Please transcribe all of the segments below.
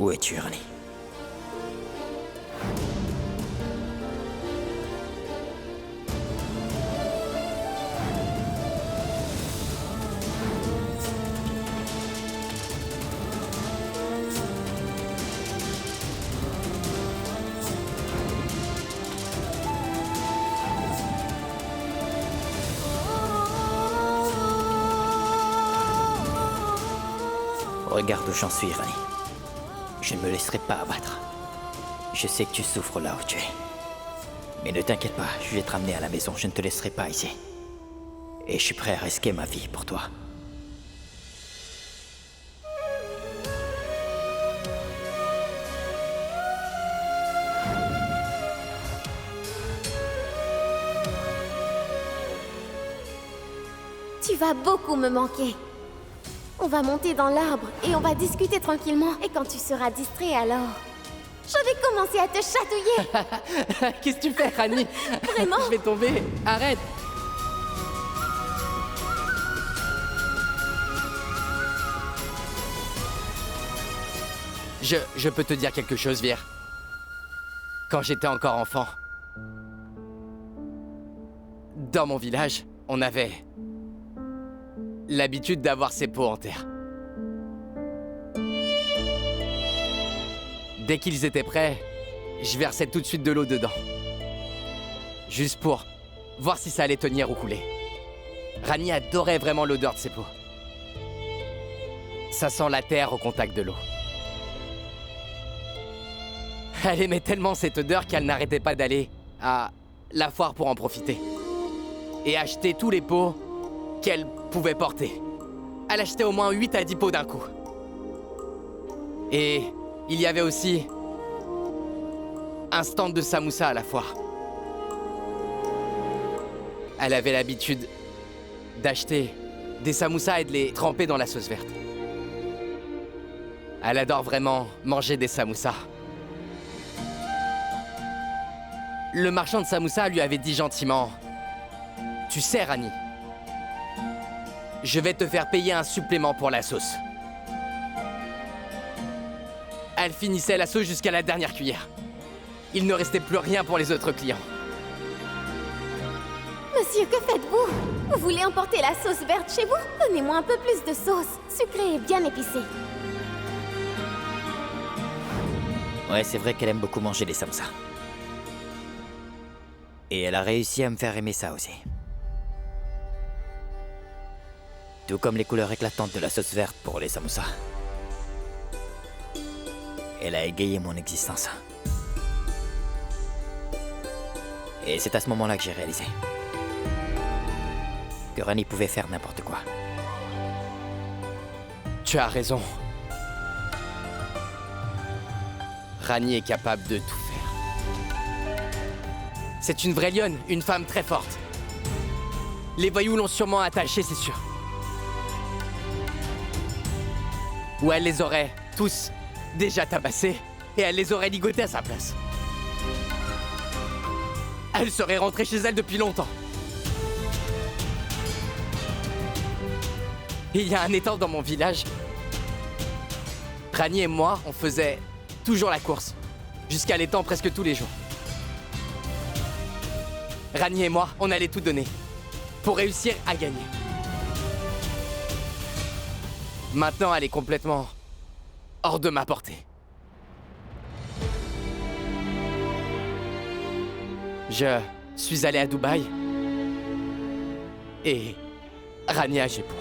Où es-tu, Rani? Regarde où j'en suis, Rani. Je ne me laisserai pas abattre. Je sais que tu souffres là où tu es. Mais ne t'inquiète pas, je vais te ramener à la maison, je ne te laisserai pas ici. Et je suis prêt à risquer ma vie pour toi. Tu vas beaucoup me manquer. On va monter dans l'arbre et on va discuter tranquillement. Et quand tu seras distrait, alors... je vais commencer à te chatouiller. Qu'est-ce que tu fais, Rani? Vraiment? Je vais tomber. Arrête. Je peux te dire quelque chose, Vir. Quand j'étais encore enfant, dans mon village, on avait l'habitude d'avoir ces pots en terre. Dès qu'ils étaient prêts, je versais tout de suite de l'eau dedans. Juste pour voir si ça allait tenir ou couler. Rani adorait vraiment l'odeur de ces pots. Ça sent la terre au contact de l'eau. Elle aimait tellement cette odeur qu'elle n'arrêtait pas d'aller à la foire pour en profiter. Et acheter tous les pots qu'elle pouvait porter. Elle achetait au moins 8 à 10 pots d'un coup. Et il y avait aussi un stand de samoussa à la foire. Elle avait l'habitude d'acheter des samoussas et de les tremper dans la sauce verte. Elle adore vraiment manger des samoussas. Le marchand de samoussas lui avait dit gentiment: « Tu sais, Rani, je vais te faire payer un supplément pour la sauce. » Elle finissait la sauce jusqu'à la dernière cuillère. Il ne restait plus rien pour les autres clients. Monsieur, que faites-vous? Vous voulez emporter la sauce verte chez vous? Donnez-moi un peu plus de sauce, sucrée et bien épicée. Ouais, c'est vrai qu'elle aime beaucoup manger les samoussas. Et elle a réussi à me faire aimer ça aussi. Tout comme les couleurs éclatantes de la sauce verte pour les samoussas. Elle a égayé mon existence. Et c'est à ce moment-là que j'ai réalisé que Rani pouvait faire n'importe quoi. Tu as raison. Rani est capable de tout faire. C'est une vraie lionne, une femme très forte. Les voyous l'ont sûrement attachée, c'est sûr. Ou elle les aurait tous déjà tabassés et elle les aurait ligotés à sa place. Elle serait rentrée chez elle depuis longtemps. Il y a un étang dans mon village. Rani et moi, on faisait toujours la course, jusqu'à l'étang presque tous les jours. Rani et moi, on allait tout donner pour réussir à gagner. Maintenant, elle est complètement hors de ma portée. Je suis allé à Dubaï et Rani à Jaipur.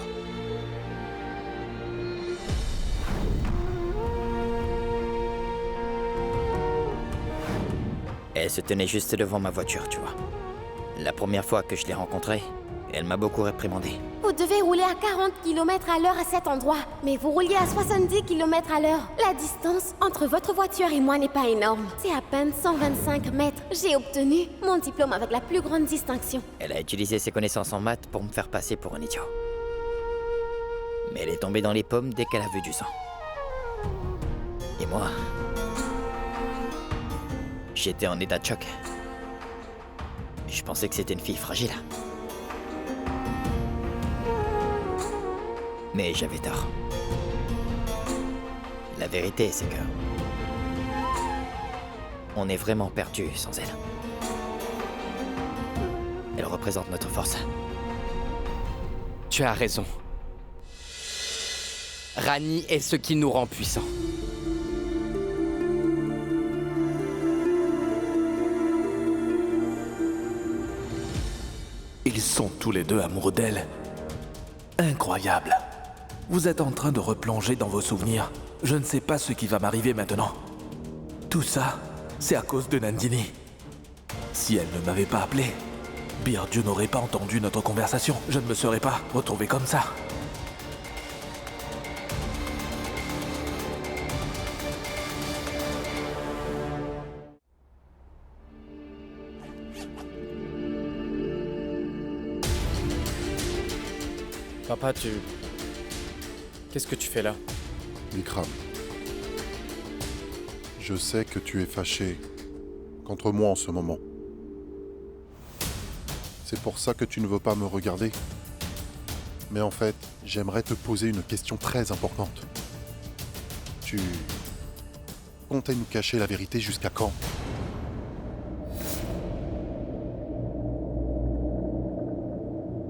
Elle se tenait juste devant ma voiture, tu vois. La première fois que je l'ai rencontrée, elle m'a beaucoup réprimandé. Vous devez rouler à 40 km à l'heure à cet endroit, mais vous rouliez à 70 km à l'heure. La distance entre votre voiture et moi n'est pas énorme. C'est à peine 125 mètres. J'ai obtenu mon diplôme avec la plus grande distinction. Elle a utilisé ses connaissances en maths pour me faire passer pour un idiot. Mais elle est tombée dans les pommes dès qu'elle a vu du sang. Et moi, j'étais en état de choc. Je pensais que c'était une fille fragile. Mais j'avais tort. La vérité, c'est que On est vraiment perdu sans elle. Elle représente notre force. Tu as raison. Rani est ce qui nous rend puissants. Ils sont tous les deux amoureux d'elle. Incroyable. Vous êtes en train de replonger dans vos souvenirs. Je ne sais pas ce qui va m'arriver maintenant. Tout ça, c'est à cause de Nandini. Si elle ne m'avait pas appelé, Birju n'aurait pas entendu notre conversation. Je ne me serais pas retrouvé comme ça. Papa, Qu'est-ce que tu fais là? Vikram, je sais que tu es fâché contre moi en ce moment. C'est pour ça que tu ne veux pas me regarder. Mais en fait, j'aimerais te poser une question très importante. Tu comptais nous cacher la vérité jusqu'à quand?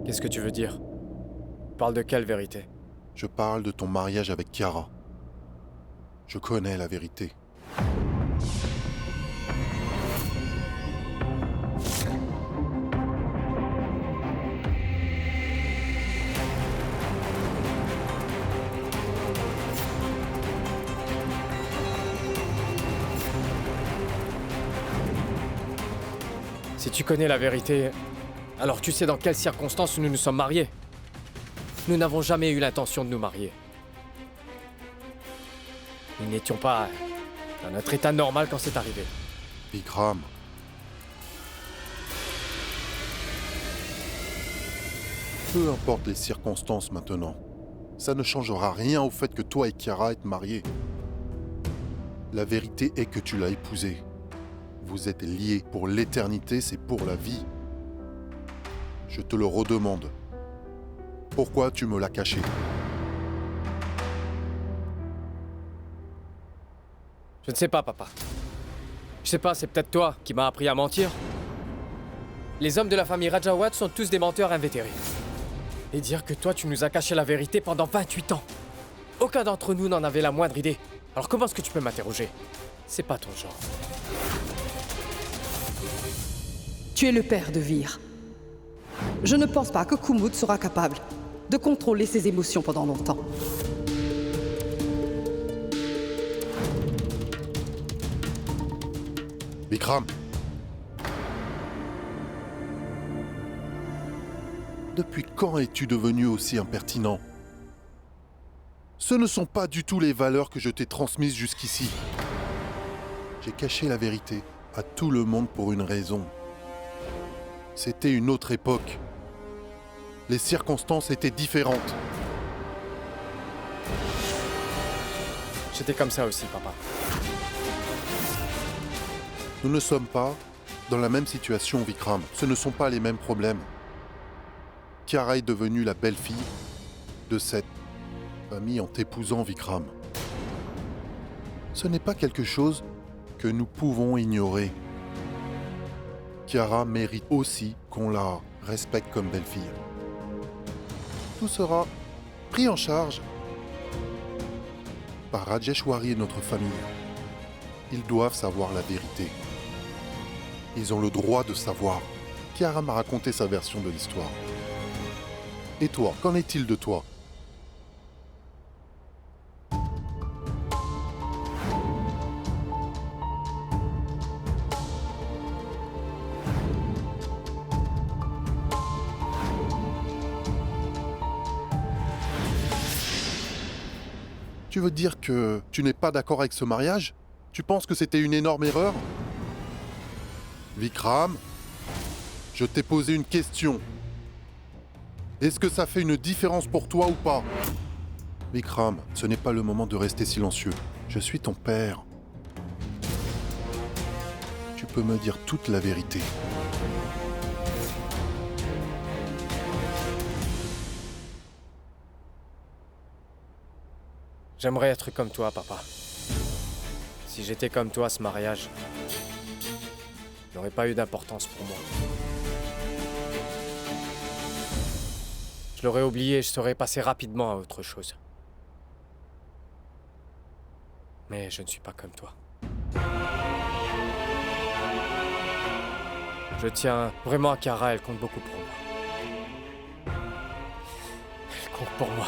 Qu'est-ce que tu veux dire? Parle de quelle vérité? Je parle de ton mariage avec Kiara. Je connais la vérité. Si tu connais la vérité, alors tu sais dans quelles circonstances nous nous sommes mariés. Nous n'avons jamais eu l'intention de nous marier. Nous n'étions pas dans notre état normal quand c'est arrivé. Vikram. Peu importe les circonstances maintenant, ça ne changera rien au fait que toi et Kiara êtes mariés. La vérité est que tu l'as épousée. Vous êtes liés pour l'éternité, c'est pour la vie. Je te le redemande. Pourquoi tu me l'as caché? Je ne sais pas, papa. Je sais pas, c'est peut-être toi qui m'as appris à mentir. Les hommes de la famille Rajawat sont tous des menteurs invétérés. Et dire que toi, tu nous as caché la vérité pendant 28 ans. Aucun d'entre nous n'en avait la moindre idée. Alors comment est-ce que tu peux m'interroger? C'est pas ton genre. Tu es le père de Vir. Je ne pense pas que Kumud sera capable de contrôler ses émotions pendant longtemps. Vikram. Depuis quand es-tu devenu aussi impertinent? Ce ne sont pas du tout les valeurs que je t'ai transmises jusqu'ici. J'ai caché la vérité à tout le monde pour une raison. C'était une autre époque. Les circonstances étaient différentes. J'étais comme ça aussi, papa. Nous ne sommes pas dans la même situation, Vikram. Ce ne sont pas les mêmes problèmes. Kiara est devenue la belle-fille de cette famille en t'épousant, Vikram. Ce n'est pas quelque chose que nous pouvons ignorer. Kiara mérite aussi qu'on la respecte comme belle-fille. Tout sera pris en charge par Rajeshwari et notre famille. Ils doivent savoir la vérité. Ils ont le droit de savoir. Kiara m'a raconté sa version de l'histoire. Et toi, qu'en est-il de toi? Tu veux dire que tu n'es pas d'accord avec ce mariage? Tu penses que c'était une énorme erreur? Vikram, je t'ai posé une question. Est-ce que ça fait une différence pour toi ou pas? Vikram, ce n'est pas le moment de rester silencieux. Je suis ton père. Tu peux me dire toute la vérité. J'aimerais être comme toi, papa. Si j'étais comme toi, ce mariage n'aurait pas eu d'importance pour moi. Je l'aurais oublié et je serais passé rapidement à autre chose. Mais je ne suis pas comme toi. Je tiens vraiment à Kara, elle compte beaucoup pour moi. Elle compte pour moi.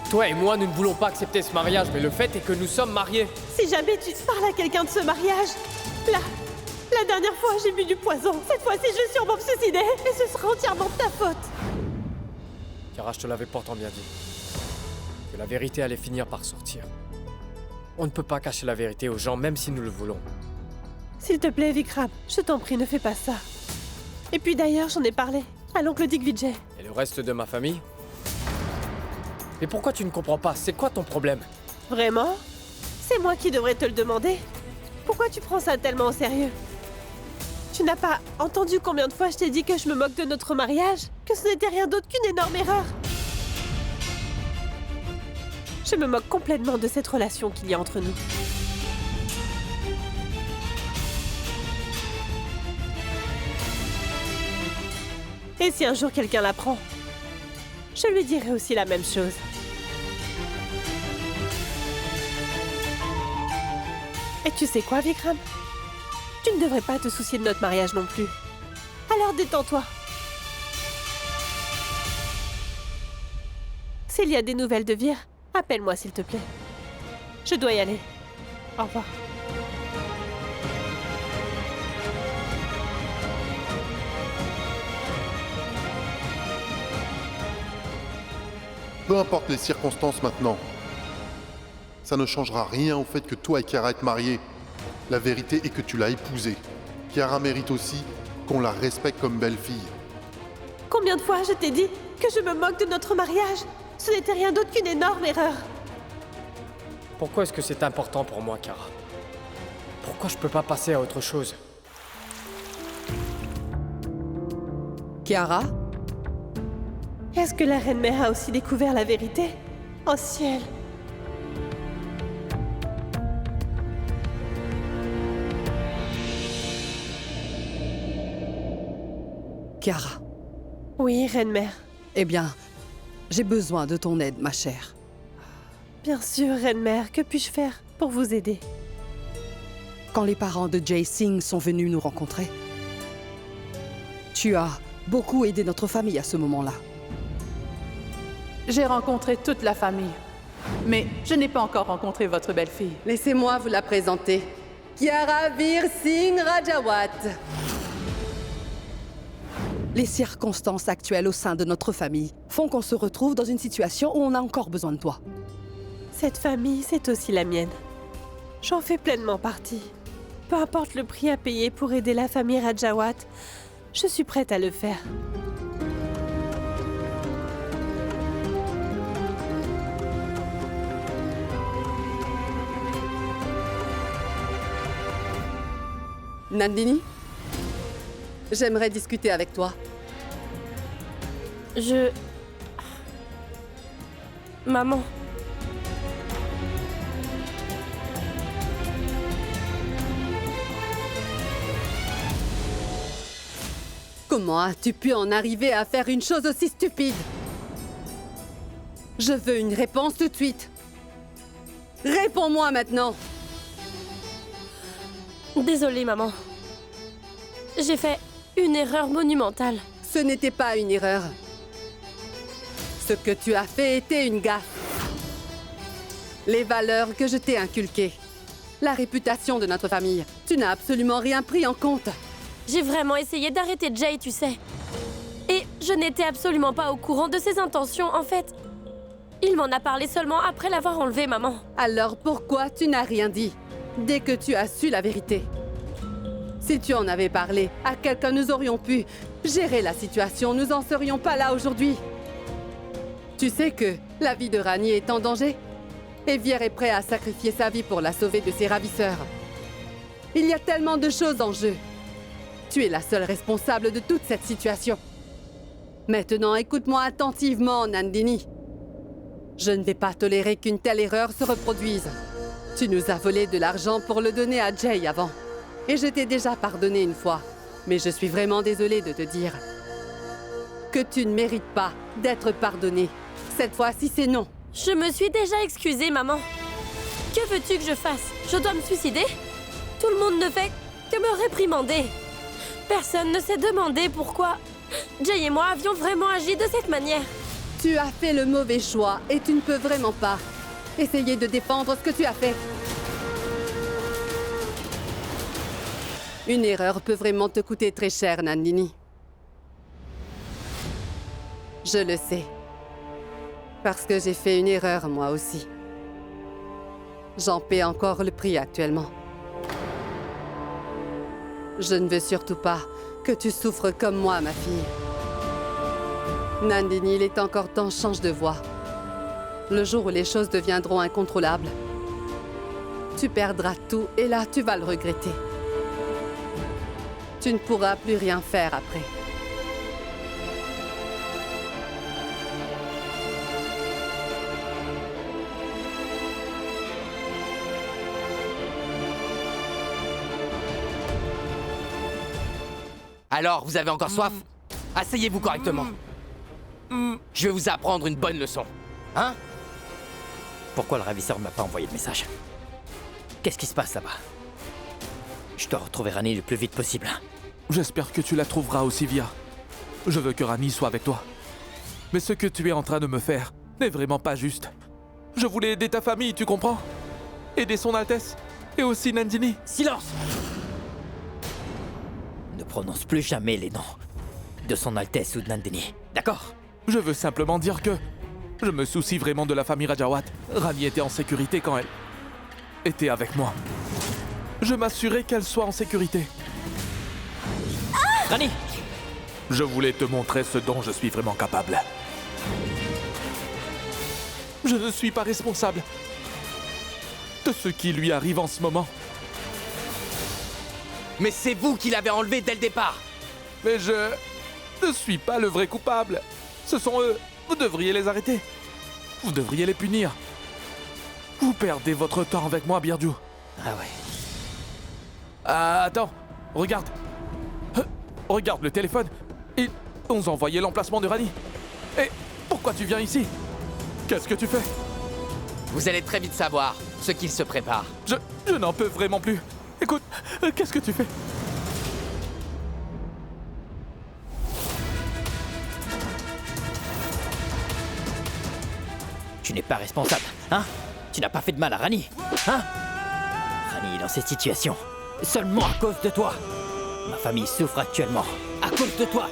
Toi et moi, nous ne voulons pas accepter ce mariage, mais le fait est que nous sommes mariés. Si jamais tu parles à quelqu'un de ce mariage, la dernière fois, j'ai bu du poison. Cette fois-ci, je vais sûrement me suicider. Et ce sera entièrement de ta faute. Kara, je te l'avais pourtant bien dit. Que la vérité allait finir par sortir. On ne peut pas cacher la vérité aux gens, même si nous le voulons. S'il te plaît, Vikram, je t'en prie, ne fais pas ça. Et puis d'ailleurs, j'en ai parlé à l'oncle Digvijay. Et le reste de ma famille? Mais pourquoi tu ne comprends pas? C'est quoi ton problème? Vraiment? C'est moi qui devrais te le demander. Pourquoi tu prends ça tellement au sérieux? Tu n'as pas entendu combien de fois je t'ai dit que je me moque de notre mariage? Que ce n'était rien d'autre qu'une énorme erreur? Je me moque complètement de cette relation qu'il y a entre nous. Et si un jour quelqu'un l'apprend, je lui dirai aussi la même chose. Et tu sais quoi, Vikram? Tu ne devrais pas te soucier de notre mariage non plus. Alors détends-toi. S'il y a des nouvelles de Vir, appelle-moi s'il te plaît. Je dois y aller. Au revoir. Peu importe les circonstances maintenant. Ça ne changera rien au fait que toi et Kiara êtes mariés. La vérité est que tu l'as épousée. Kiara mérite aussi qu'on la respecte comme belle-fille. Combien de fois je t'ai dit que je me moque de notre mariage? Ce n'était rien d'autre qu'une énorme erreur. Pourquoi est-ce que c'est important pour moi, Kara? Pourquoi je peux pas passer à autre chose? Kiara? Est-ce que la reine-mère a aussi découvert la vérité? Oh ciel! Kiara. Oui, reine-mère. Eh bien, j'ai besoin de ton aide, ma chère. Bien sûr, reine-mère. Que puis-je faire pour vous aider? Quand les parents de Jay Singh sont venus nous rencontrer, tu as beaucoup aidé notre famille à ce moment-là. J'ai rencontré toute la famille, mais je n'ai pas encore rencontré votre belle-fille. Laissez-moi vous la présenter. Kiara Vir Singh Rajawat. Les circonstances actuelles au sein de notre famille font qu'on se retrouve dans une situation où on a encore besoin de toi. Cette famille, c'est aussi la mienne. J'en fais pleinement partie. Peu importe le prix à payer pour aider la famille Rajawat, je suis prête à le faire. Nandini, j'aimerais discuter avec toi. Maman. Comment as-tu pu en arriver à faire une chose aussi stupide? Je veux une réponse tout de suite. Réponds-moi maintenant. Désolée, maman. J'ai fait une erreur monumentale. Ce n'était pas une erreur. Ce que tu as fait était une gaffe. Les valeurs que je t'ai inculquées, la réputation de notre famille, tu n'as absolument rien pris en compte. J'ai vraiment essayé d'arrêter Jay, tu sais. Et je n'étais absolument pas au courant de ses intentions, en fait. Il m'en a parlé seulement après l'avoir enlevé, maman. Alors pourquoi tu n'as rien dit dès que tu as su la vérité? Si tu en avais parlé à quelqu'un, nous aurions pu gérer la situation. Nous en serions pas là aujourd'hui. Tu sais que la vie de Rani est en danger? Et Vier est prêt à sacrifier sa vie pour la sauver de ses ravisseurs. Il y a tellement de choses en jeu. Tu es la seule responsable de toute cette situation. Maintenant, écoute-moi attentivement, Nandini. Je ne vais pas tolérer qu'une telle erreur se reproduise. Tu nous as volé de l'argent pour le donner à Jay avant. Et je t'ai déjà pardonné une fois. Mais je suis vraiment désolée de te dire que tu ne mérites pas d'être pardonné. Cette fois-ci, c'est non. Je me suis déjà excusée, maman. Que veux-tu que je fasse? Je dois me suicider? Tout le monde ne fait que me réprimander. Personne ne s'est demandé pourquoi Jay et moi avions vraiment agi de cette manière. Tu as fait le mauvais choix et tu ne peux vraiment pas essayer de défendre ce que tu as fait. Une erreur peut vraiment te coûter très cher, Nandini. Je le sais. Parce que j'ai fait une erreur, moi aussi. J'en paie encore le prix actuellement. Je ne veux surtout pas que tu souffres comme moi, ma fille. Nandini, il est encore temps, change de voie. Le jour où les choses deviendront incontrôlables, tu perdras tout et là, tu vas le regretter. Tu ne pourras plus rien faire après. Alors, vous avez encore soif? Asseyez-vous correctement. Je vais vous apprendre une bonne leçon. Hein? Pourquoi le ravisseur ne m'a pas envoyé de message? Qu'est-ce qui se passe là-bas? Je dois retrouver Rani le plus vite possible. J'espère que tu la trouveras aussi, Vier. Je veux que Rani soit avec toi. Mais ce que tu es en train de me faire n'est vraiment pas juste. Je voulais aider ta famille, tu comprends? Aider son Altesse. Et aussi Nandini. Silence! Ne prononce plus jamais les noms de son Altesse ou de Nandini, d'accord? Je veux simplement dire que je me soucie vraiment de la famille Rajawat. Rani était en sécurité quand elle était avec moi. Je m'assurais qu'elle soit en sécurité. Rani! Je voulais te montrer ce dont je suis vraiment capable. Je ne suis pas responsable de ce qui lui arrive en ce moment. Mais c'est vous qui l'avez enlevé dès le départ. Mais je ne suis pas le vrai coupable. Ce sont eux. Vous devriez les arrêter. Vous devriez les punir. Vous perdez votre temps avec moi, Birju. Ah ouais. Attends, regarde. Regarde le téléphone. Ils ont envoyé l'emplacement de Rani. Et pourquoi tu viens ici? Qu'est-ce que tu fais? Vous allez très vite savoir ce qu'il se prépare. Je n'en peux vraiment plus. Écoute, qu'est-ce que tu fais? Tu n'es pas responsable, hein? Tu n'as pas fait de mal à Rani, hein? Rani est dans cette situation seulement à cause de toi. Ma famille souffre actuellement à cause de toi.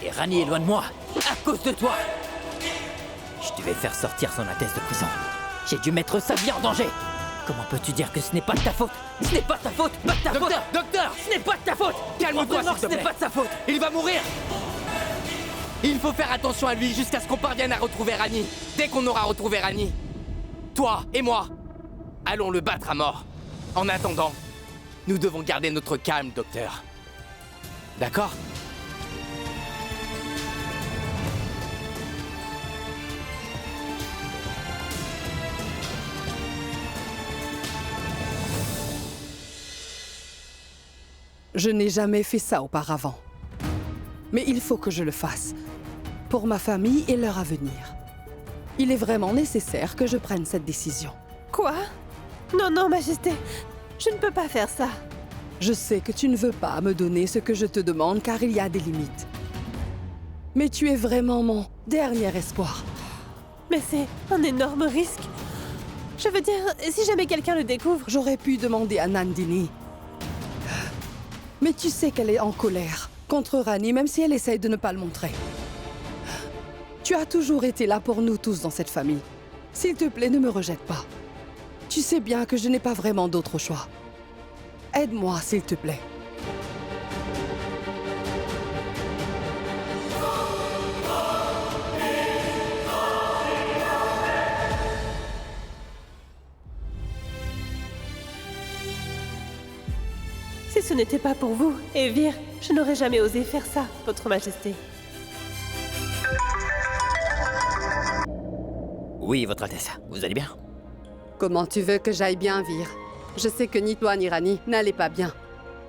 Et Rani est loin de moi à cause de toi. Je devais faire sortir son Altesse de prison. J'ai dû mettre sa vie en danger. Comment peux-tu dire que ce n'est pas de ta faute? Ce n'est pas de ta faute, pas de ta faute. Docteur, ce n'est pas de ta faute. Calme-toi, s'il te plaît. Ce n'est pas de sa faute. Il va mourir. Il faut faire attention à lui jusqu'à ce qu'on parvienne à retrouver Rani. Dès qu'on aura retrouvé Rani, toi et moi, allons le battre à mort. En attendant, nous devons garder notre calme, docteur. D'accord? Je n'ai jamais fait ça auparavant. Mais il faut que je le fasse. Pour ma famille et leur avenir. Il est vraiment nécessaire que je prenne cette décision. Quoi? Non, non, Majesté. Je ne peux pas faire ça. Je sais que tu ne veux pas me donner ce que je te demande car il y a des limites. Mais tu es vraiment mon dernier espoir. Mais c'est un énorme risque. Je veux dire, si jamais quelqu'un le découvre... J'aurais pu demander à Nandini. Mais tu sais qu'elle est en colère contre Rani, même si elle essaye de ne pas le montrer. Tu as toujours été là pour nous tous dans cette famille. S'il te plaît, ne me rejette pas. Tu sais bien que je n'ai pas vraiment d'autre choix. Aide-moi, s'il te plaît. Si ce n'était pas pour vous, Evir, je n'aurais jamais osé faire ça, Votre Majesté. Oui, Votre Altesse, vous allez bien? Comment tu veux que j'aille bien, Vir? Je sais que ni toi ni Rani n'allez pas bien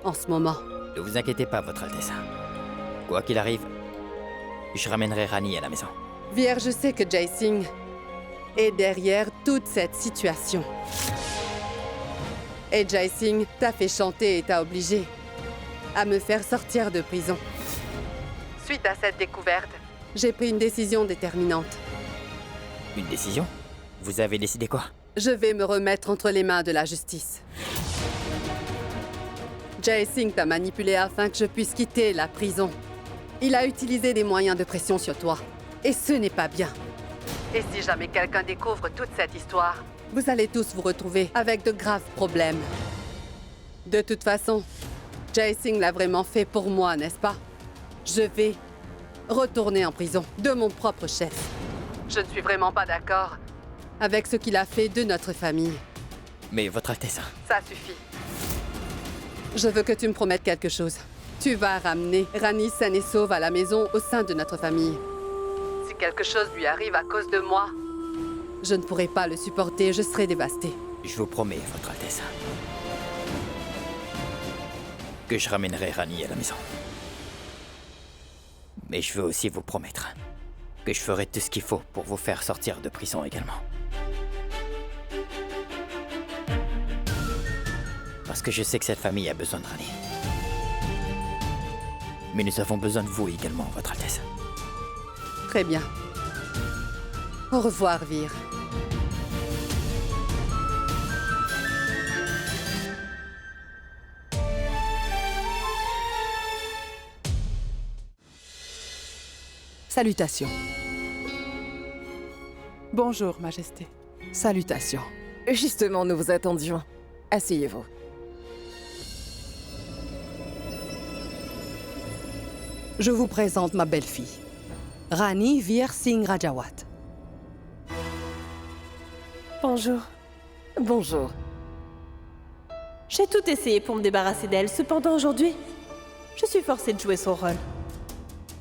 en ce moment. Ne vous inquiétez pas, Votre Altesse. Quoi qu'il arrive, je ramènerai Rani à la maison. Vir, je sais que Jai Singh est derrière toute cette situation. Et Jai Singh t'a fait chanter et t'a obligé à me faire sortir de prison. Suite à cette découverte, j'ai pris une décision déterminante. Une décision? Vous avez décidé quoi? Je vais me remettre entre les mains de la justice. Jai Singh t'a manipulé afin que je puisse quitter la prison. Il a utilisé des moyens de pression sur toi. Et ce n'est pas bien. Et si jamais quelqu'un découvre toute cette histoire, vous allez tous vous retrouver avec de graves problèmes. De toute façon, Jai Singh l'a vraiment fait pour moi, n'est-ce pas? Je vais retourner en prison de mon propre chef. Je ne suis vraiment pas d'accord avec ce qu'il a fait de notre famille. Mais Votre Altesse... Ça suffit. Je veux que tu me promettes quelque chose. Tu vas ramener Rani saine et sauve à la maison au sein de notre famille. Si quelque chose lui arrive à cause de moi, je ne pourrai pas le supporter, je serai dévastée. Je vous promets, Votre Altesse, que je ramènerai Rani à la maison. Mais je veux aussi vous promettre que je ferai tout ce qu'il faut pour vous faire sortir de prison également. Parce que je sais que cette famille a besoin de Rani. Mais nous avons besoin de vous également, Votre Altesse. Très bien. Au revoir, Vir. Salutations. Bonjour, Majesté. Salutations. Justement, nous vous attendions. Asseyez-vous. Je vous présente ma belle-fille, Rani Vir Singh Rajawat. Bonjour. Bonjour. J'ai tout essayé pour me débarrasser d'elle. Cependant, aujourd'hui, je suis forcée de jouer son rôle.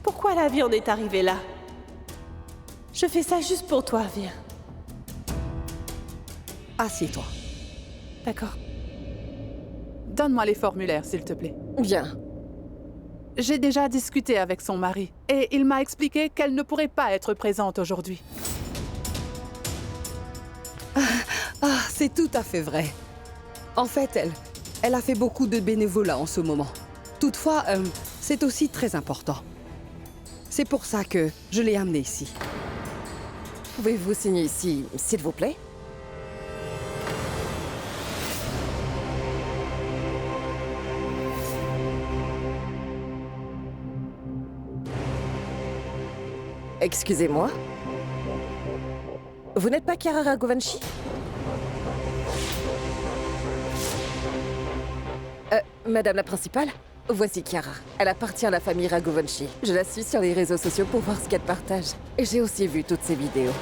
Pourquoi la vie en est arrivée là? Je fais ça juste pour toi, Vir. Assieds-toi. D'accord. Donne-moi les formulaires, s'il te plaît. Bien. J'ai déjà discuté avec son mari et il m'a expliqué qu'elle ne pourrait pas être présente aujourd'hui. C'est tout à fait vrai. En fait, elle a fait beaucoup de bénévolat en ce moment. Toutefois, c'est aussi très important. C'est pour ça que je l'ai amenée ici. Pouvez-vous signer ici, s'il vous plaît? Excusez-moi. Vous n'êtes pas Kiara Raghuvanshi? Madame la principale, voici Kiara. Elle appartient à la famille Raghuvanshi. Je la suis sur les réseaux sociaux pour voir ce qu'elle partage. Et j'ai aussi vu toutes ses vidéos.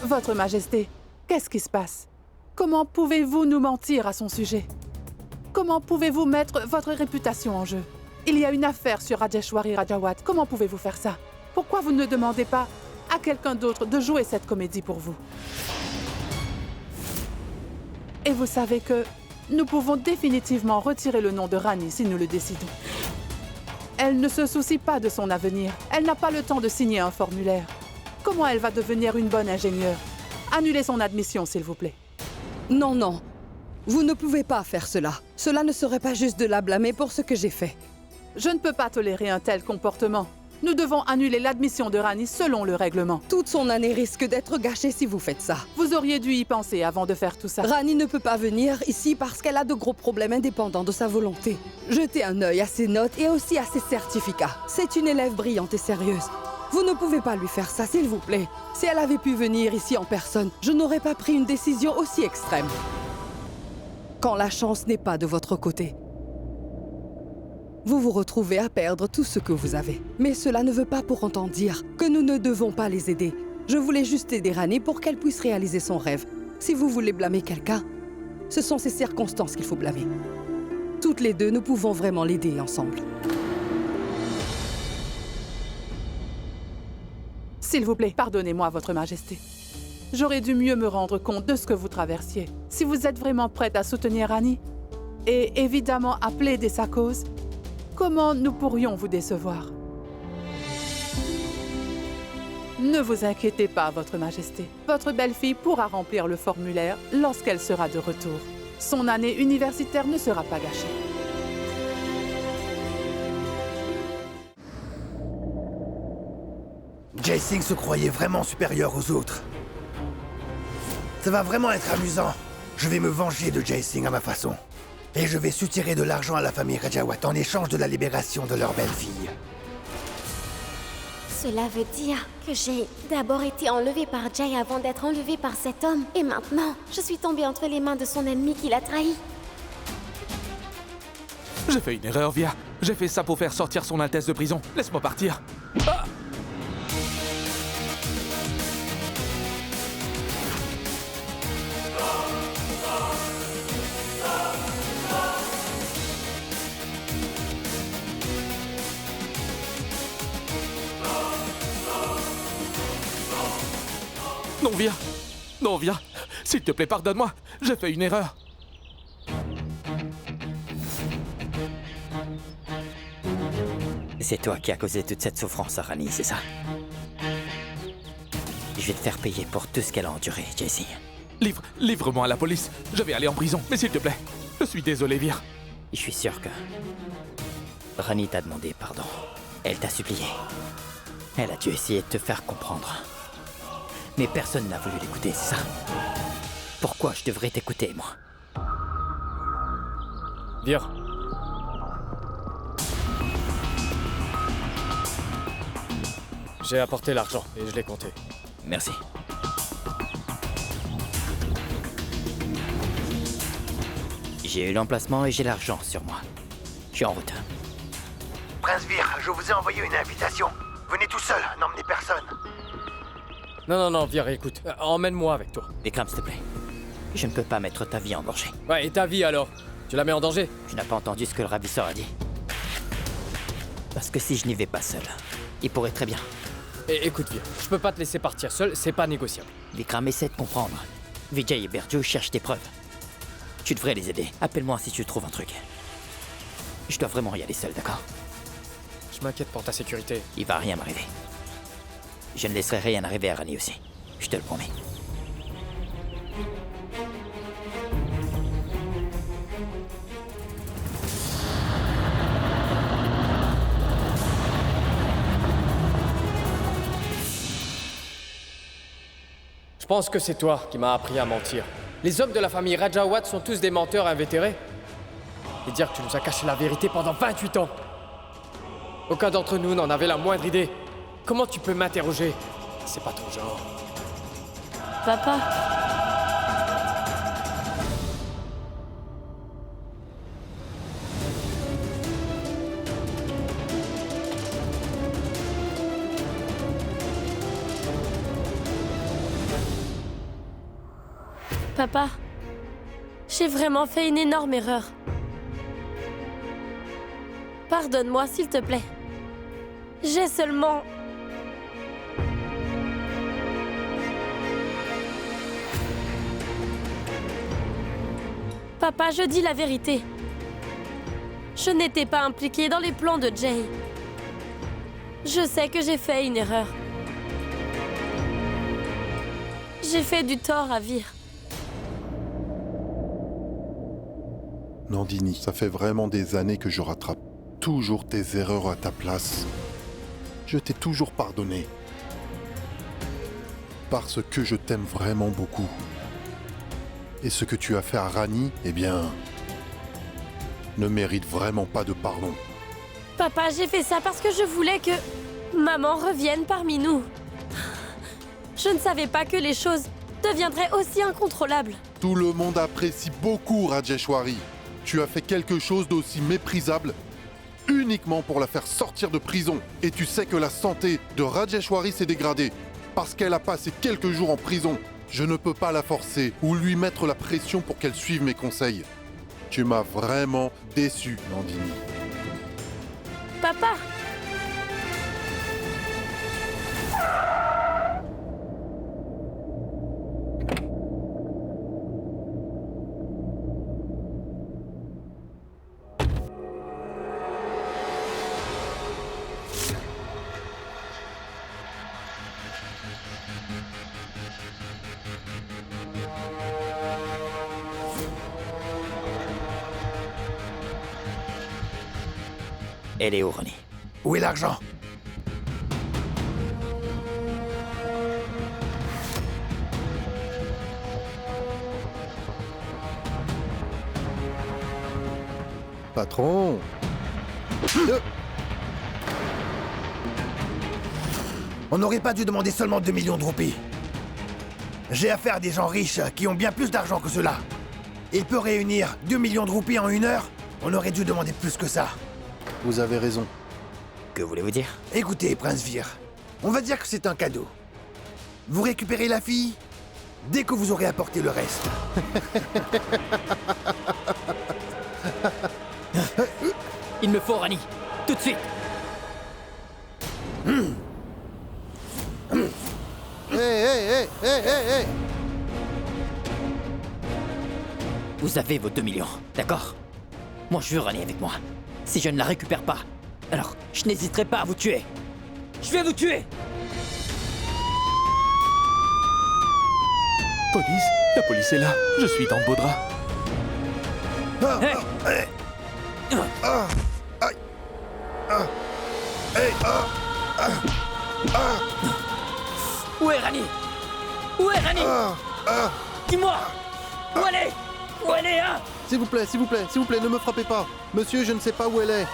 Votre Majesté, qu'est-ce qui se passe? Comment pouvez-vous nous mentir à son sujet? Comment pouvez-vous mettre votre réputation en jeu? Il y a une affaire sur Rajeshwari Rajawat. Comment pouvez-vous faire ça? Pourquoi vous ne demandez pas à quelqu'un d'autre de jouer cette comédie pour vous? Et vous savez que nous pouvons définitivement retirer le nom de Rani si nous le décidons. Elle ne se soucie pas de son avenir. Elle n'a pas le temps de signer un formulaire. Comment elle va devenir une bonne ingénieure? Annulez son admission, s'il vous plaît. Non, non. Vous ne pouvez pas faire cela. Cela ne serait pas juste de la blâmer pour ce que j'ai fait. Je ne peux pas tolérer un tel comportement. Nous devons annuler l'admission de Rani selon le règlement. Toute son année risque d'être gâchée si vous faites ça. Vous auriez dû y penser avant de faire tout ça. Rani ne peut pas venir ici parce qu'elle a de gros problèmes indépendants de sa volonté. Jetez un œil à ses notes et aussi à ses certificats. C'est une élève brillante et sérieuse. Vous ne pouvez pas lui faire ça, s'il vous plaît. Si elle avait pu venir ici en personne, je n'aurais pas pris une décision aussi extrême. Quand la chance n'est pas de votre côté, vous vous retrouvez à perdre tout ce que vous avez. Mais cela ne veut pas pour autant dire que nous ne devons pas les aider. Je voulais juste aider Rani pour qu'elle puisse réaliser son rêve. Si vous voulez blâmer quelqu'un, ce sont ces circonstances qu'il faut blâmer. Toutes les deux, nous pouvons vraiment l'aider ensemble. S'il vous plaît, pardonnez-moi, Votre Majesté. J'aurais dû mieux me rendre compte de ce que vous traversiez. Si vous êtes vraiment prête à soutenir Rani, et évidemment à plaider sa cause, comment nous pourrions vous décevoir? Ne vous inquiétez pas, Votre Majesté. Votre belle-fille pourra remplir le formulaire lorsqu'elle sera de retour. Son année universitaire ne sera pas gâchée. Jae-Sing se croyait vraiment supérieur aux autres. Ça va vraiment être amusant. Je vais me venger de Jae-Sing à ma façon. Et je vais soutirer de l'argent à la famille Rajawat en échange de la libération de leur belle-fille. Cela veut dire que j'ai d'abord été enlevée par Jay avant d'être enlevée par cet homme. Et maintenant, je suis tombée entre les mains de son ennemi qui l'a trahi. J'ai fait une erreur, Via. J'ai fait ça pour faire sortir son Altesse de prison. Laisse-moi partir. Ah! Non, Via. Non, Via. S'il te plaît, pardonne-moi. J'ai fait une erreur. C'est toi qui as causé toute cette souffrance à Rani, c'est ça? Je vais te faire payer pour tout ce qu'elle a enduré, Jae-Sing. Livre-moi à la police. Je vais aller en prison. Mais s'il te plaît. Je suis désolé, Via. Je suis sûr que Rani t'a demandé pardon. Elle t'a supplié. Elle a dû essayer de te faire comprendre. Mais personne n'a voulu l'écouter, c'est ça? Pourquoi je devrais t'écouter, moi? Vire. J'ai apporté l'argent et je l'ai compté. Merci. J'ai eu l'emplacement et j'ai l'argent sur moi. Je suis en route. Prince Vir, je vous ai envoyé une invitation. Venez tout seul, n'emmenez personne. Non, Vire, écoute. Emmène-moi avec toi. Vikram, s'il te plaît. Je ne peux pas mettre ta vie en danger. Ouais, et ta vie alors? Tu la mets en danger? Tu n'as pas entendu ce que le ravisseur a dit? Parce que si je n'y vais pas seul, il pourrait très bien. Et écoute, Vire, je peux pas te laisser partir seul, c'est pas négociable. Vikram, essaie de comprendre. Vijay et Berju cherchent des preuves. Tu devrais les aider. Appelle-moi si tu trouves un truc. Je dois vraiment y aller seul, d'accord? Je m'inquiète pour ta sécurité. Il va rien m'arriver. Je ne laisserai rien arriver à Rani aussi. Je te le promets. Je pense que c'est toi qui m'as appris à mentir. Les hommes de la famille Rajawat sont tous des menteurs invétérés. Et dire que tu nous as caché la vérité pendant 28 ans. Aucun d'entre nous n'en avait la moindre idée. Comment tu peux m'interroger? C'est pas ton genre. Papa. Papa, j'ai vraiment fait une énorme erreur. Pardonne-moi, s'il te plaît. J'ai seulement... Papa, je dis la vérité. Je n'étais pas impliquée dans les plans de Jay. Je sais que j'ai fait une erreur. J'ai fait du tort à Vir. Nandini, ça fait vraiment des années que je rattrape toujours tes erreurs à ta place. Je t'ai toujours pardonné. Parce que je t'aime vraiment beaucoup. Et ce que tu as fait à Rani, eh bien, ne mérite vraiment pas de pardon. Papa, j'ai fait ça parce que je voulais que maman revienne parmi nous. Je ne savais pas que les choses deviendraient aussi incontrôlables. Tout le monde apprécie beaucoup Rajeshwari. Tu as fait quelque chose d'aussi méprisable uniquement pour la faire sortir de prison. Et tu sais que la santé de Rajeshwari s'est dégradée parce qu'elle a passé quelques jours en prison. Je ne peux pas la forcer ou lui mettre la pression pour qu'elle suive mes conseils. Tu m'as vraiment déçu, Nandini. Papa! Elle est où, Rani? Où est l'argent? Patron. On n'aurait pas dû demander seulement 2 millions de roupies. J'ai affaire à des gens riches qui ont bien plus d'argent que cela. Il peut réunir 2 millions de roupies en 1 heure. On aurait dû demander plus que ça. Vous avez raison. Que voulez-vous dire? Écoutez, Prince Vir, on va dire que c'est un cadeau. Vous récupérez la fille dès que vous aurez apporté le reste. Il me faut Rani, tout de suite. Hé. Vous avez vos 2 millions, d'accord? Moi, je veux Rani avec moi. Si je ne la récupère pas, alors je n'hésiterai pas à vous tuer. Je vais vous tuer! Police? La police est là. Je suis dans le beau drap. Où est Rani? Où est Rani? Dis-moi! Où elle est? Où elle est, hein? S'il vous plaît, ne me frappez pas. Monsieur, je ne sais pas où elle est.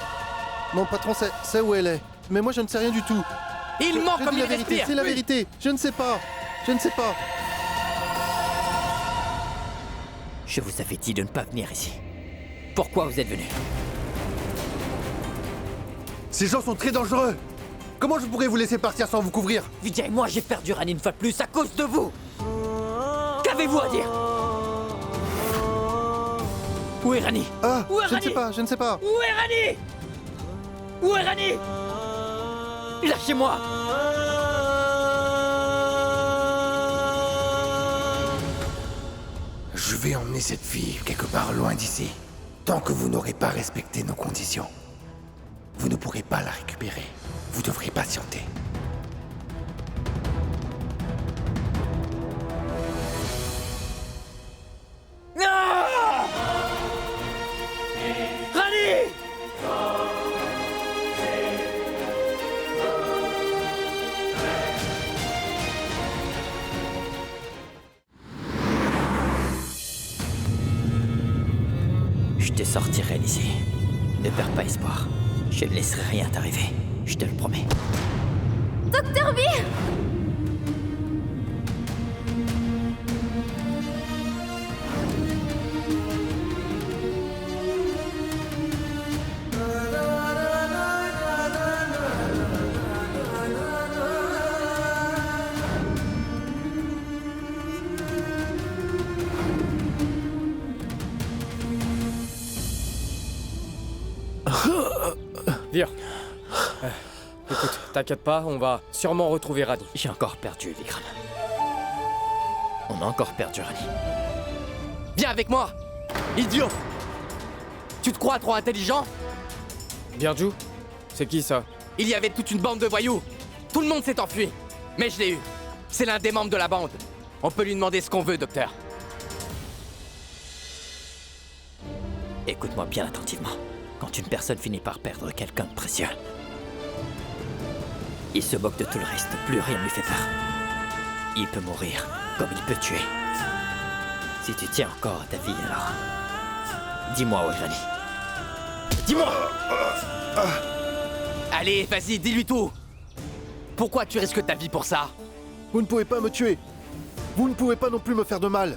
Mon patron sait où elle est. Mais moi, je ne sais rien du tout. Il ment Je comme dis il la vérité, respire. c'est la vérité. Je ne sais pas. Je vous avais dit de ne pas venir ici. Pourquoi vous êtes venu? Ces gens sont très dangereux. Comment je pourrais vous laisser partir sans vous couvrir? Vijay, moi j'ai perdu Rani une fois de plus à cause de vous. Qu'avez-vous à dire? Où est Rani? Où est Rani? Je ne sais pas. Où est Rani? Où est Rani? Lâchez-moi! Je vais emmener cette fille quelque part loin d'ici. Tant que vous n'aurez pas respecté nos conditions, vous ne pourrez pas la récupérer. Vous devrez patienter. Non! Rani! Je te sortirai d'ici. Ne perds pas espoir. Je ne laisserai rien t'arriver. Je te le promets. Docteur Vir! Vir. Écoute, t'inquiète pas, on va sûrement retrouver Rani. J'ai encore perdu, Vikram. On a encore perdu Rani. Viens avec moi, idiot. Tu te crois trop intelligent? Birju? C'est qui ça? Il y avait toute une bande de voyous. Tout le monde s'est enfui. Mais je l'ai eu. C'est l'un des membres de la bande. On peut lui demander ce qu'on veut, docteur. Écoute-moi bien attentivement. Quand une personne finit par perdre quelqu'un de précieux, Il se moque de tout le reste, plus rien ne lui fait peur. Il peut mourir, comme il peut tuer. Si tu tiens encore à ta vie, alors... Dis-moi, Irani. Dis-moi! Allez, vas-y, dis-lui tout. Pourquoi tu risques ta vie pour ça? Vous ne pouvez pas me tuer. Vous ne pouvez pas non plus me faire de mal.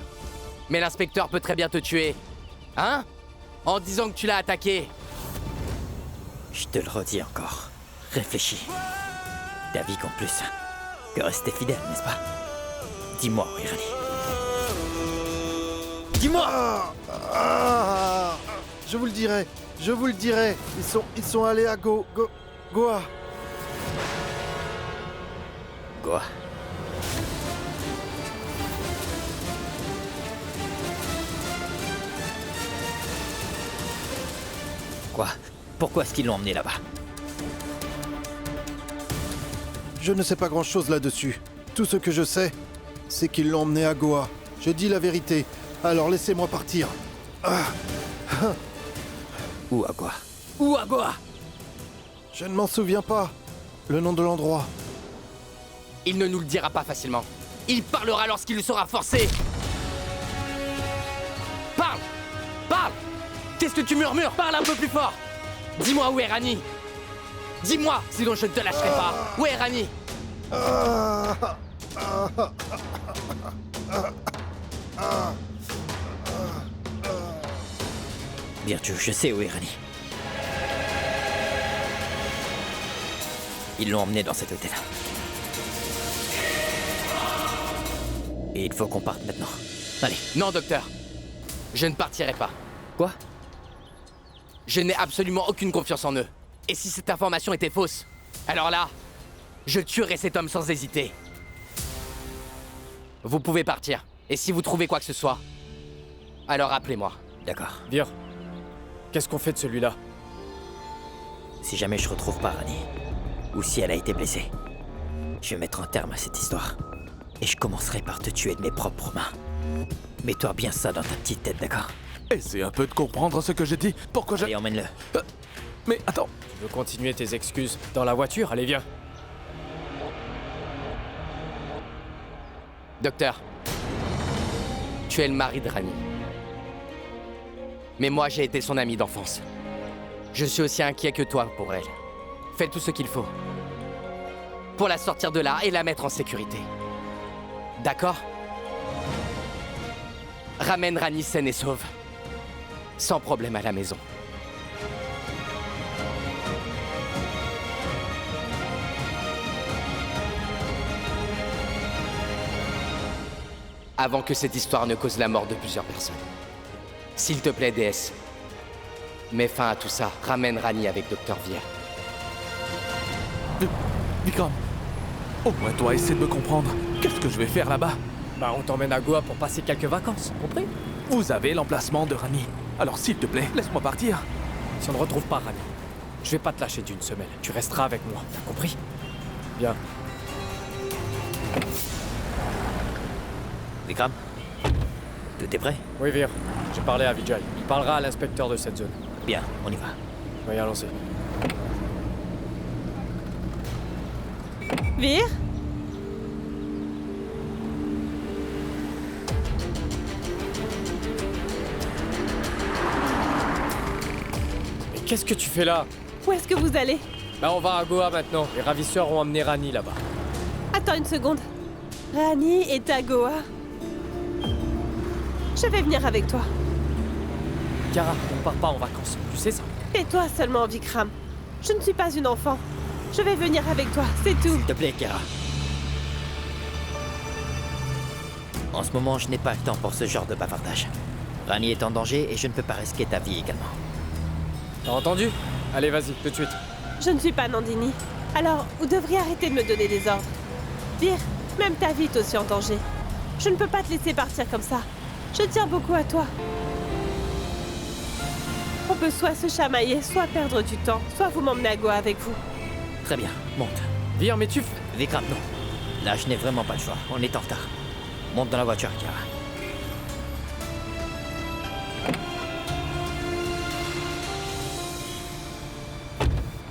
Mais l'inspecteur peut très bien te tuer. Hein? En disant que tu l'as attaqué. Je te le redis encore. Réfléchis. Ta vie compte plus que rester fidèle, n'est-ce pas? Dis-moi, Irani. Dis-moi! Je vous le dirai. Je vous le dirai. Ils sont allés à Goa. Goa. Quoi? Pourquoi est-ce qu'ils l'ont emmené là-bas? Je ne sais pas grand-chose là-dessus. Tout ce que je sais, c'est qu'ils l'ont emmené à Goa. Je dis la vérité. Alors laissez-moi partir. Où à Goa? Où à Goa? Je ne m'en souviens pas. Le nom de l'endroit. Il ne nous le dira pas facilement. Il parlera lorsqu'il le sera forcé. Parle! Parle! Qu'est-ce que tu murmures? Parle un peu plus fort! Dis-moi où est Rani? Dis-moi, sinon je ne te lâcherai pas. Où est Rani? Bien sûr, je sais où est Rani. Ils l'ont emmené dans cet hôtel. Et il faut qu'on parte maintenant. Allez. Non, docteur. Je ne partirai pas. Quoi? Je n'ai absolument aucune confiance en eux. Et si cette information était fausse, alors là, je tuerai cet homme sans hésiter. Vous pouvez partir. Et si vous trouvez quoi que ce soit, alors appelez-moi. D'accord. Vir, qu'est-ce qu'on fait de celui-là? Si jamais je retrouve pas Rani, ou si elle a été blessée, je vais mettre un terme à cette histoire. Et je commencerai par te tuer de mes propres mains. Mets-toi bien ça dans ta petite tête, d'accord? Essaie un peu de comprendre ce que j'ai dit. Pourquoi Allez, emmène-le. Mais attends. Tu veux continuer tes excuses dans la voiture? Allez, viens. Docteur, tu es le mari de Rani. Mais moi, j'ai été son ami d'enfance. Je suis aussi inquiet que toi pour elle. Fais tout ce qu'il faut pour la sortir de là et la mettre en sécurité. D'accord? Ramène Rani saine et sauve. Sans problème à la maison. Avant que cette histoire ne cause la mort de plusieurs personnes. S'il te plaît, déesse, mets fin à tout ça. Ramène Rani avec Dr. Vir. Vikram, au moins toi, essaie de me comprendre. Qu'est-ce que je vais faire là-bas? Bah, on t'emmène à Goa pour passer quelques vacances, compris? Vous avez l'emplacement de Rani. Alors s'il te plaît, laisse-moi partir. Si on ne retrouve pas Rani, je vais pas te lâcher d'une semelle. Tu resteras avec moi, t'as compris? Bien. Vikram? Tout est prêt? Oui, Vir. J'ai parlé à Vijay. Il parlera à l'inspecteur de cette zone. Bien, on y va. Oui, allons-y. Vir? Mais qu'est-ce que tu fais là? Où est-ce que vous allez? Bah, on va à Goa maintenant. Les ravisseurs ont emmené Rani là-bas. Attends une seconde. Rani est à Goa. Je vais venir avec toi. Kara, on part pas en vacances. Tu sais ça? Tais-toi seulement, Vikram. Je ne suis pas une enfant. Je vais venir avec toi, c'est tout. S'il te plaît, Kara. En ce moment, je n'ai pas le temps pour ce genre de bavardage. Rani est en danger et je ne peux pas risquer ta vie également. T'as entendu? Allez, vas-y, tout de suite. Je ne suis pas Nandini. Alors, vous devriez arrêter de me donner des ordres. Vir, même ta vie est aussi en danger. Je ne peux pas te laisser partir comme ça. Je tiens beaucoup à toi. On peut soit se chamailler, soit perdre du temps, soit vous m'emmenez à Goa avec vous. Très bien, monte. Vir, mais tu... Vikram, non. Là, je n'ai vraiment pas le choix. On est en retard. Monte dans la voiture, Kara.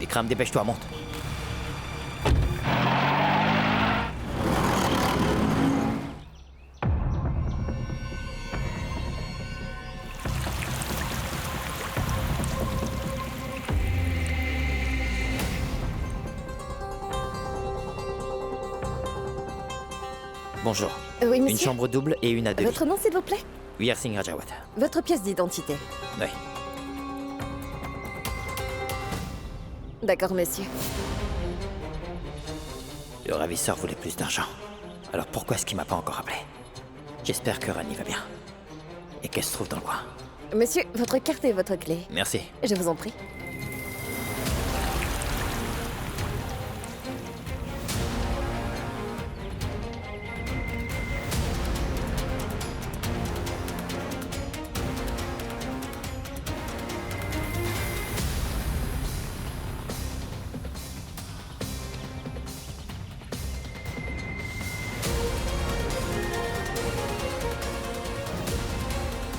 Vikram, dépêche-toi, monte. Bonjour. Oui, monsieur. Une chambre double et une à deux lits. Votre nom, s'il vous plaît? Veer Singh Rajawat. Votre pièce d'identité. Oui. D'accord, monsieur. Le ravisseur voulait plus d'argent. Alors pourquoi est-ce qu'il m'a pas encore appelé? J'espère que Rani va bien. Et qu'elle se trouve dans le coin. Monsieur, votre carte et votre clé. Merci. Je vous en prie.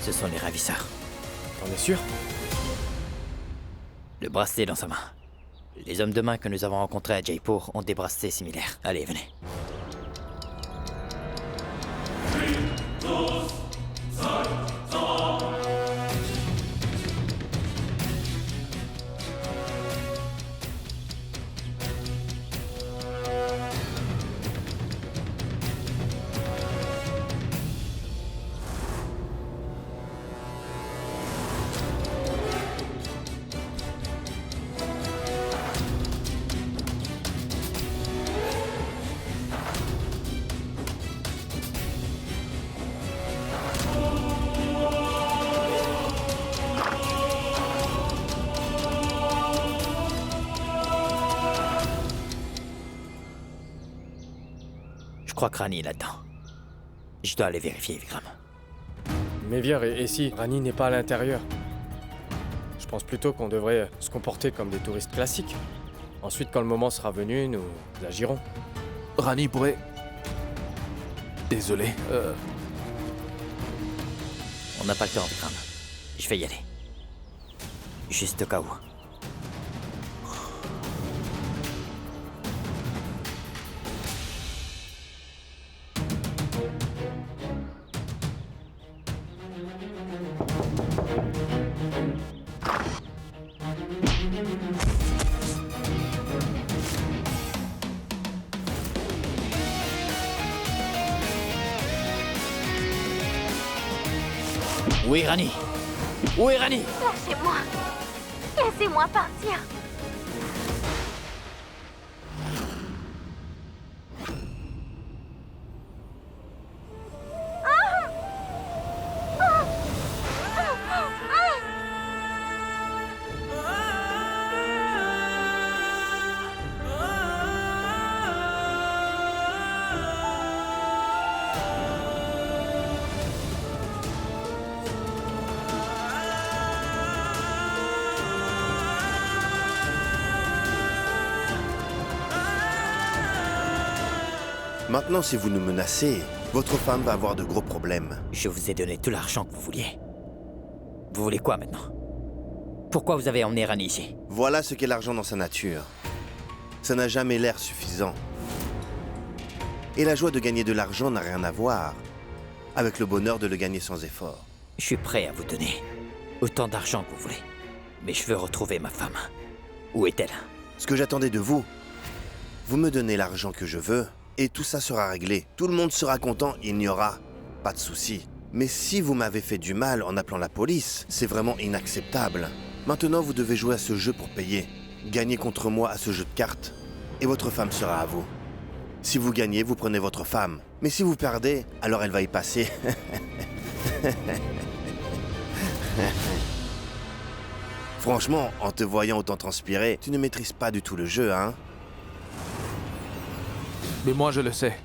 Ce sont les ravisseurs. T'en es sûr? Le bracelet dans sa main. Les hommes de main que nous avons rencontrés à Jaipur ont des bracelets similaires. Allez, venez. Je crois que Rani est là-dedans. Je dois aller vérifier, Vikram. Mais Veer, et si Rani n'est pas à l'intérieur? Je pense plutôt qu'on devrait se comporter comme des touristes classiques. Ensuite, quand le moment sera venu, nous agirons. Rani pourrait... Désolé. On n'a pas le temps, Vikram. Je vais y aller. Juste au cas où. Où est Rani? Où est Rani? Lâchez-moi. Laissez-moi partir. Maintenant, si vous nous menacez, votre femme va avoir de gros problèmes. Je vous ai donné tout l'argent que vous vouliez. Vous voulez quoi maintenant? Pourquoi vous avez emmené Rani ici? Voilà ce qu'est l'argent dans sa nature. Ça n'a jamais l'air suffisant. Et la joie de gagner de l'argent n'a rien à voir avec le bonheur de le gagner sans effort. Je suis prêt à vous donner autant d'argent que vous voulez. Mais je veux retrouver ma femme. Où est-elle? Ce que j'attendais de vous, vous me donnez l'argent que je veux, et tout ça sera réglé. Tout le monde sera content, il n'y aura pas de souci. Mais si vous m'avez fait du mal en appelant la police, c'est vraiment inacceptable. Maintenant, vous devez jouer à ce jeu pour payer. Gagnez contre moi à ce jeu de cartes, et votre femme sera à vous. Si vous gagnez, vous prenez votre femme. Mais si vous perdez, alors elle va y passer. Franchement, en te voyant autant transpirer, tu ne maîtrises pas du tout le jeu, hein? Mais moi, je le sais.